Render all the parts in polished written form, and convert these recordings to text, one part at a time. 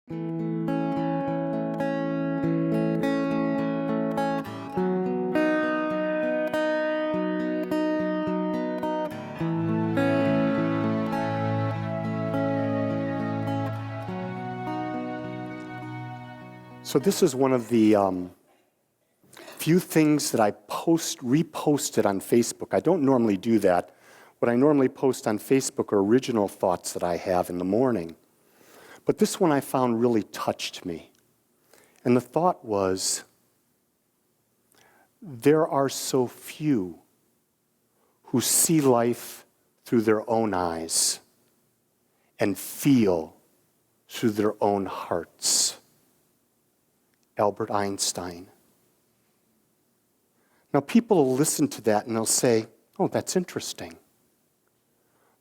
So this is one of the few things that I reposted on Facebook. I don't normally do that. What I normally post on Facebook are original thoughts that I have in the morning. But this one I found really touched me. And the thought was, there are so few who see life through their own eyes and feel through their own hearts. Albert Einstein. Now, people will listen to that and they'll say, oh, that's interesting.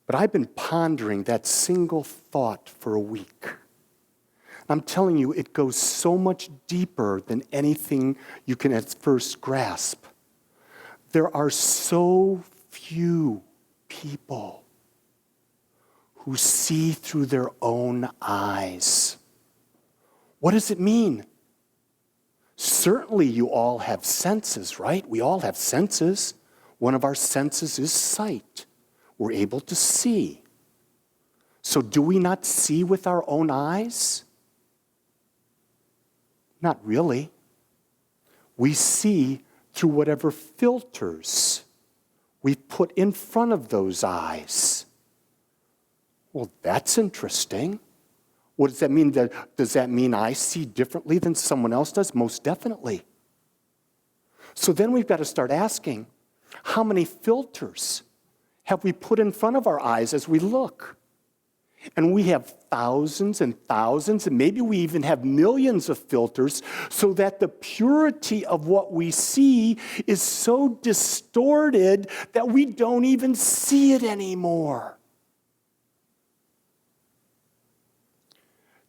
But I've been pondering that single thought for a week. I'm telling you, it goes so much deeper than anything you can at first grasp. There are so few people who see through their own eyes. What does it mean? Certainly you all have senses, right? We all have senses. One of our senses is sight. We're able to see. So do we not see with our own eyes? Not really. We see through whatever filters we put in front of those eyes. Well, that's interesting. What does that mean? Does that mean I see differently than someone else does? Most definitely. So then we've got to start asking, how many filters have we put in front of our eyes as we look? And we have thousands and thousands, and maybe we even have millions of filters, so that the purity of what we see is so distorted that we don't even see it anymore.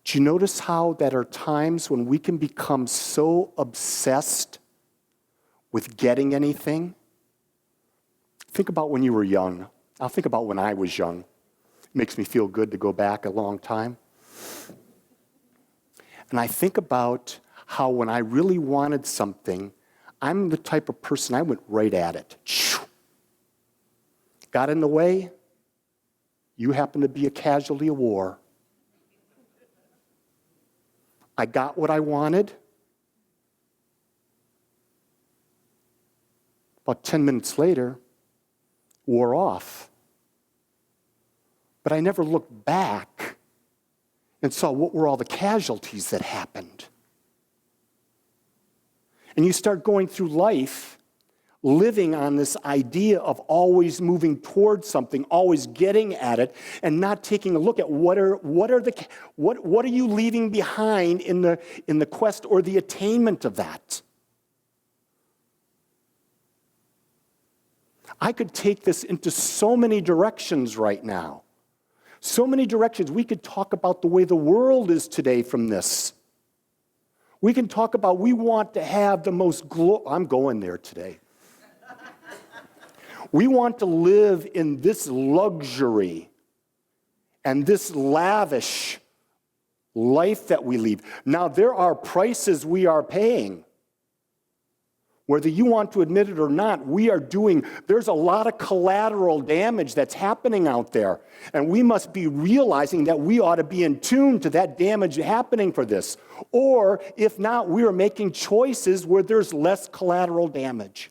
Do you notice how there are times when we can become so obsessed with getting anything? Think about when you were young. I'll think about when I was young. It makes me feel good to go back a long time. And I think about how when I really wanted something, I'm the type of person, I went right at it. Got in the way, you happen to be a casualty of war. I got what I wanted. About 10 minutes later, wore off. But I never looked back and saw what were all the casualties that happened. And you start going through life living on this idea of always moving towards something, always getting at it, and not taking a look at what are you leaving behind in the quest or the attainment of that. I could take this into so many directions right now. So many directions. We could talk about the way the world is today from this. We can talk about we want to have the most I'm going there today. We want to live in this luxury and this lavish life that we lead. Now, there are prices we are paying. Whether you want to admit it or not, there's a lot of collateral damage that's happening out there. And we must be realizing that we ought to be in tune to that damage happening for this. Or, if not, we are making choices where there's less collateral damage.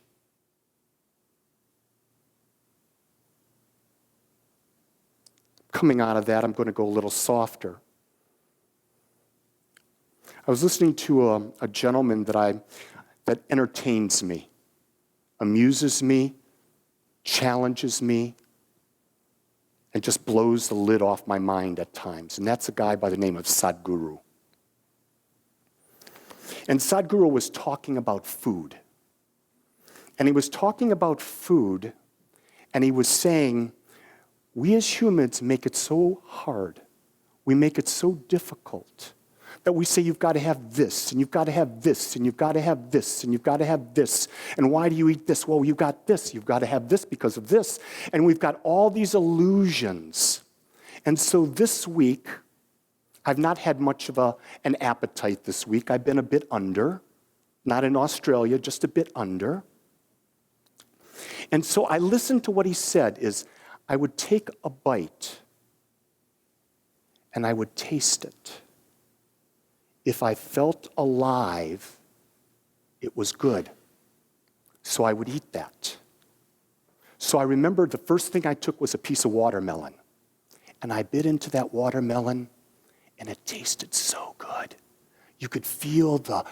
Coming out of that, I'm going to go a little softer. I was listening to a gentleman that entertains me, amuses me, challenges me, and just blows the lid off my mind at times. And that's a guy by the name of Sadhguru. And Sadhguru was talking about food. And he was talking about food, and he was saying, we as humans make it so hard, we make it so difficult, that we say you've got to have this, and you've got to have this, and you've got to have this, and you've got to have this. And why do you eat this? Well, you've got this. You've got to have this because of this. And we've got all these illusions. And so this week, I've not had much of an appetite this week. I've been a bit under. Not in Australia, just a bit under. And so I listened to what he said is I would take a bite and I would taste it. If I felt alive, it was good. So I would eat that. So I remember the first thing I took was a piece of watermelon. And I bit into that watermelon, and it tasted so good. You could feel the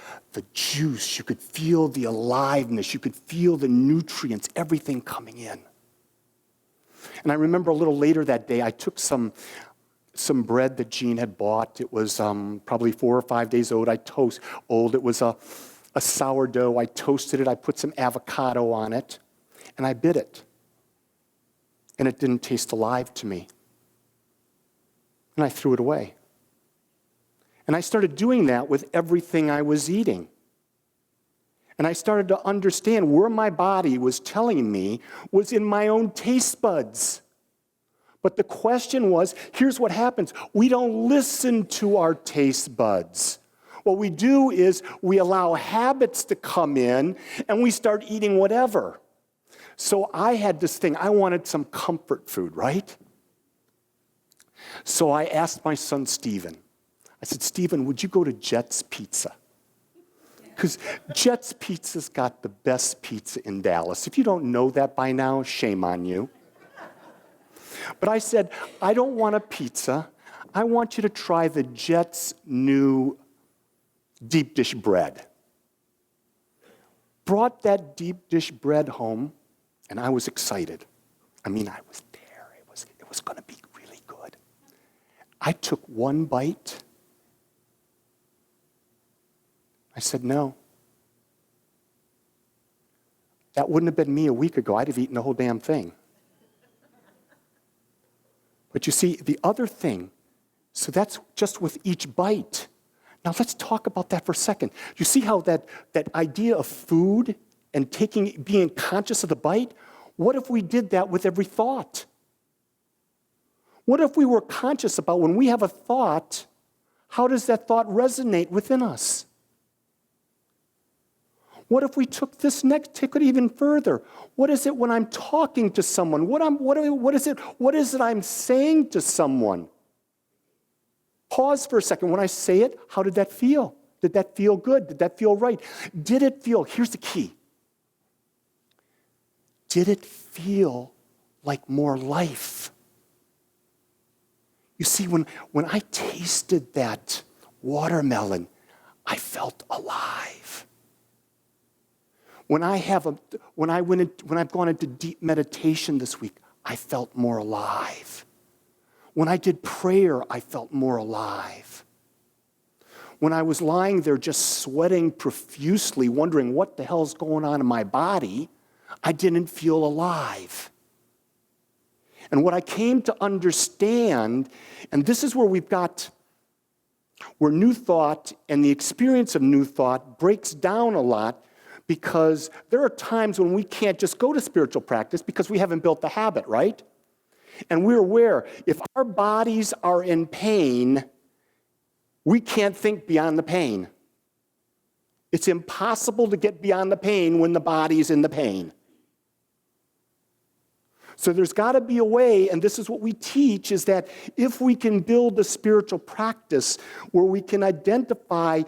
juice. You could feel the aliveness. You could feel the nutrients, everything coming in. And I remember a little later that day, I took some bread that Jean had bought. It was probably 4 or 5 days old. It was a sourdough. I toasted it. I put some avocado on it, and I bit it. And it didn't taste alive to me. And I threw it away. And I started doing that with everything I was eating. And I started to understand where my body was telling me was in my own taste buds. But the question was, here's what happens. We don't listen to our taste buds. What we do is we allow habits to come in and we start eating whatever. So I had this thing. I wanted some comfort food, right? So I asked my son, Stephen. I said, Stephen, would you go to Jet's Pizza? Because Jet's Pizza's got the best pizza in Dallas. If you don't know that by now, shame on you. But I said, I don't want a pizza. I want you to try the Jet's new deep dish bread. Brought that deep dish bread home, and I was excited. I mean, I was there. It was going to be really good. I took one bite. I said, no. That wouldn't have been me a week ago. I'd have eaten the whole damn thing. But you see, the other thing, so that's just with each bite. Now let's talk about that for a second. You see how that idea of food and being conscious of the bite, what if we did that with every thought? What if we were conscious about when we have a thought, how does that thought resonate within us? What if we took it even further? What is it when I'm talking to someone? What is it I'm saying to someone? Pause for a second. When I say it, how did that feel? Did that feel good? Did that feel right? Did it feel, here's the key. Did it feel like more life? You see, when I tasted that watermelon, I felt alive. When I've gone into deep meditation this week, I felt more alive. When I did prayer, I felt more alive. When I was lying there just sweating profusely, wondering what the hell's going on in my body, I didn't feel alive. And what I came to understand, and this is where where new thought and the experience of new thought breaks down a lot, because there are times when we can't just go to spiritual practice because we haven't built the habit, right? And we're aware, if our bodies are in pain, we can't think beyond the pain. It's impossible to get beyond the pain when the body's in the pain. So there's got to be a way, and this is what we teach, is that if we can build a spiritual practice where we can identify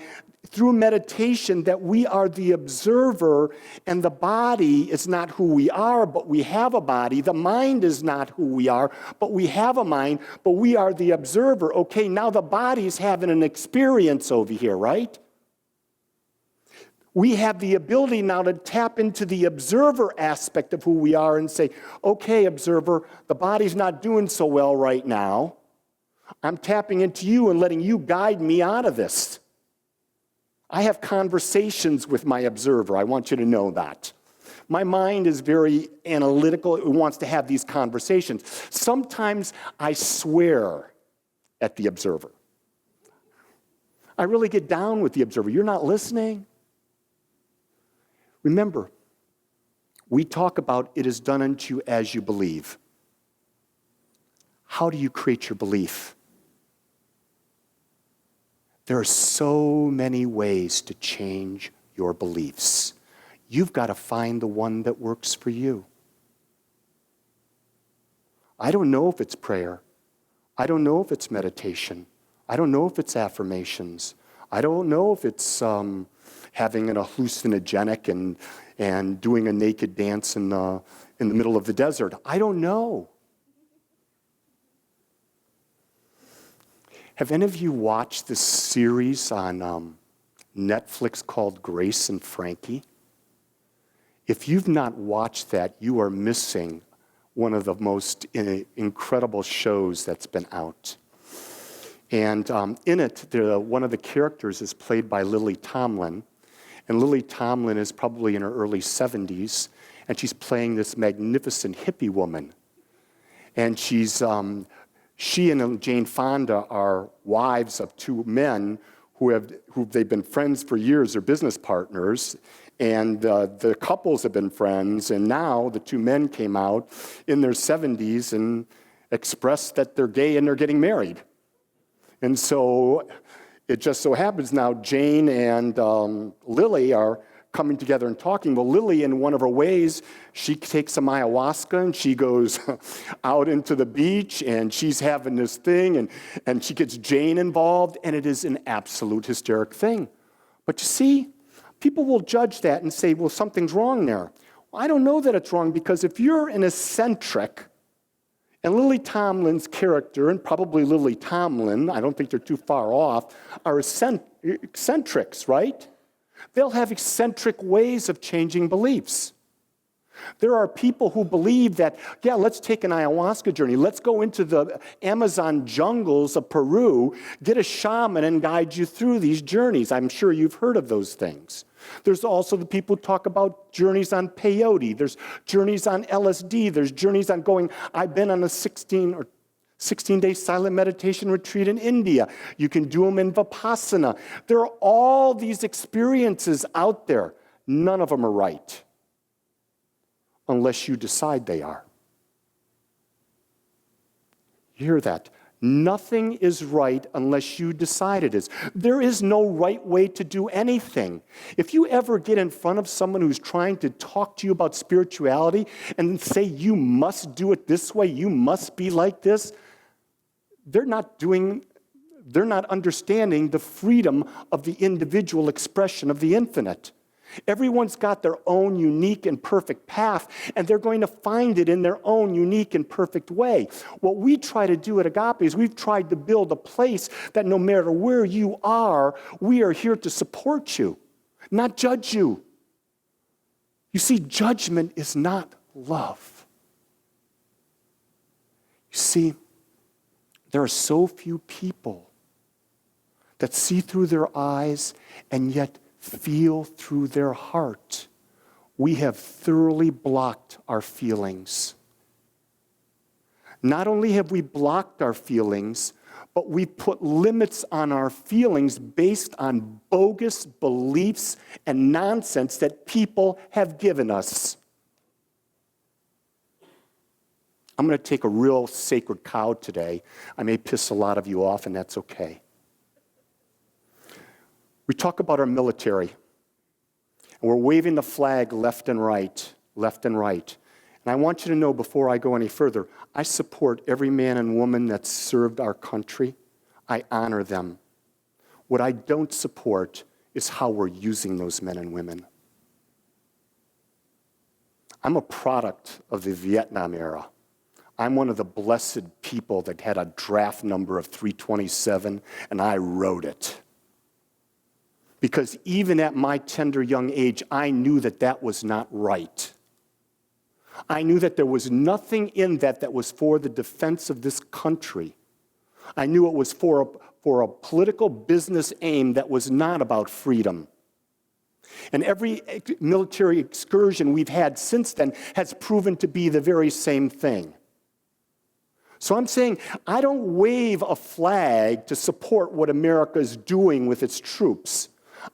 through meditation that we are the observer and the body is not who we are, but we have a body. The mind is not who we are, but we have a mind, but we are the observer. Okay, now the body's having an experience over here, right? We have the ability now to tap into the observer aspect of who we are and say, okay, observer, the body's not doing so well right now. I'm tapping into you and letting you guide me out of this. I have conversations with my observer. I want you to know that. My mind is very analytical. It wants to have these conversations. Sometimes I swear at the observer. I really get down with the observer. You're not listening. Remember, we talk about it is done unto you as you believe. How do you create your belief? There are so many ways to change your beliefs. You've got to find the one that works for you. I don't know if it's prayer. I don't know if it's meditation. I don't know if it's affirmations. I don't know if it's having an hallucinogenic and doing a naked dance in the middle of the desert. I don't know. Have any of you watched this series on Netflix called Grace and Frankie? If you've not watched that, you are missing one of the most incredible shows that's been out. And in it, one of the characters is played by Lily Tomlin. And Lily Tomlin is probably in her early 70s, and she's playing this magnificent hippie woman. And she and Jane Fonda are wives of two men who they've been friends for years, they're business partners. And the couples have been friends, and now the two men came out in their 70s and expressed that they're gay and they're getting married. And so it just so happens now Jane and Lily are coming together and talking. Well, Lily, in one of her ways, she takes some ayahuasca and she goes out into the beach and she's having this thing and she gets Jane involved, and it is an absolute hysteric thing. But you see, people will judge that and say, well, something's wrong there. Well, I don't know that it's wrong, because if you're an eccentric, and Lily Tomlin's character, and probably Lily Tomlin, I don't think they're too far off, are eccentrics, right? They'll have eccentric ways of changing beliefs. There are people who believe that, yeah, let's take an ayahuasca journey. Let's go into the Amazon jungles of Peru, get a shaman and guide you through these journeys. I'm sure you've heard of those things. There's also the people who talk about journeys on peyote. There's journeys on LSD. There's journeys on going, I've been on a 16-day silent meditation retreat in India. You can do them in Vipassana. There are all these experiences out there. None of them are right, unless you decide they are. You hear that? Nothing is right unless you decide it is. There is no right way to do anything. If you ever get in front of someone who's trying to talk to you about spirituality and say you must do it this way, you must be like this, they're not understanding the freedom of the individual expression of the infinite. Everyone's got their own unique and perfect path, and they're going to find it in their own unique and perfect way. What we try to do at Agape is we've tried to build a place that no matter where you are, we are here to support you, not judge you. You see, judgment is not love. You see, there are so few people that see through their eyes and yet feel through their heart. We have thoroughly blocked our feelings. Not only have we blocked our feelings, but we put limits on our feelings based on bogus beliefs and nonsense that people have given us. I'm going to take a real sacred cow today. I may piss a lot of you off, and that's okay. We talk about our military, and we're waving the flag left and right, left and right. And I want you to know before I go any further, I support every man and woman that's served our country. I honor them. What I don't support is how we're using those men and women. I'm a product of the Vietnam era. I'm one of the blessed people that had a draft number of 327, and I wrote it. Because even at my tender young age, I knew that that was not right. I knew that there was nothing in that was for the defense of this country. I knew it was for a political business aim that was not about freedom. And every military excursion we've had since then has proven to be the very same thing. So I'm saying I don't wave a flag to support what America is doing with its troops.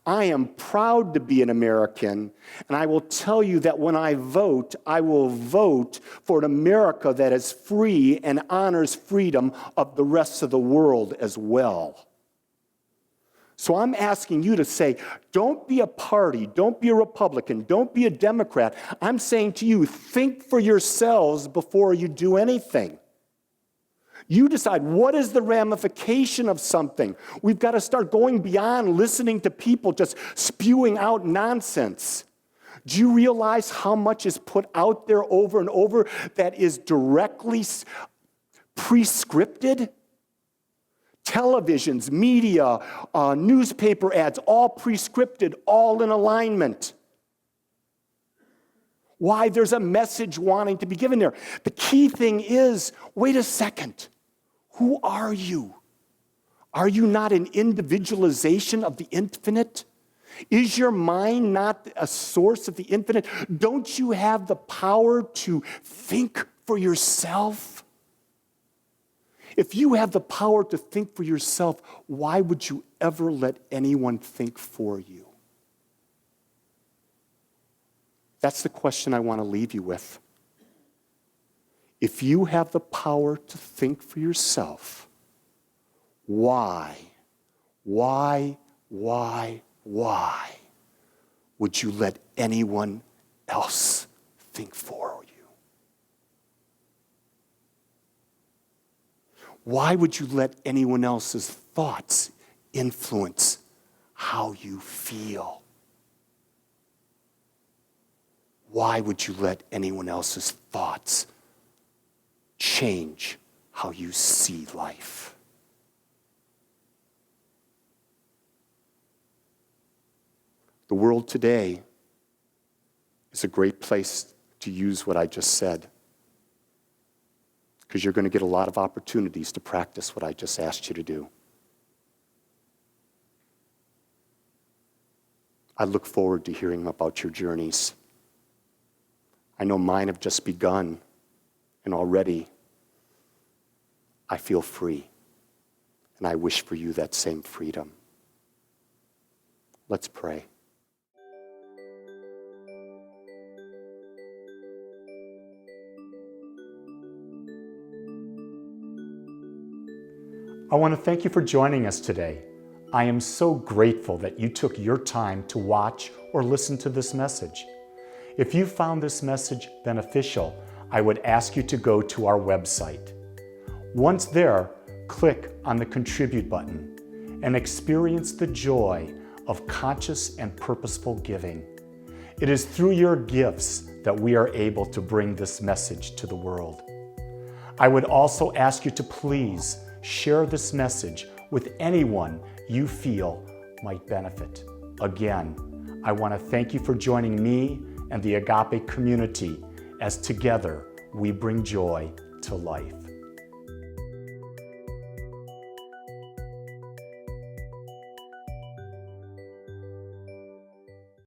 I am proud to be an American, and I will tell you that when I vote, I will vote for an America that is free and honors freedom of the rest of the world as well. So I'm asking you to say, don't be a party, don't be a Republican, don't be a Democrat. I'm saying to you, think for yourselves before you do anything. You decide, what is the ramification of something? We've got to start going beyond listening to people just spewing out nonsense. Do you realize how much is put out there over and over that is directly prescripted? Televisions, media, newspaper ads, all prescripted, all in alignment. Why? There's a message wanting to be given there. The key thing is, wait a second. Who are you? Are you not an individualization of the infinite? Is your mind not a source of the infinite? Don't you have the power to think for yourself? If you have the power to think for yourself, why would you ever let anyone think for you? That's the question I want to leave you with. If you have the power to think for yourself, why would you let anyone else think for you? Why would you let anyone else's thoughts influence how you feel? Why would you let anyone else's thoughts change how you see life? The world today is a great place to use what I just said, because you're going to get a lot of opportunities to practice what I just asked you to do. I look forward to hearing about your journeys. I know mine have just begun, and already I feel free, and I wish for you that same freedom. Let's pray. I want to thank you for joining us today. I am so grateful that you took your time to watch or listen to this message. If you found this message beneficial, I would ask you to go to our website. Once there, click on the Contribute button and experience the joy of conscious and purposeful giving. It is through your gifts that we are able to bring this message to the world. I would also ask you to please share this message with anyone you feel might benefit. Again, I want to thank you for joining me and the Agape community as together we bring joy to life.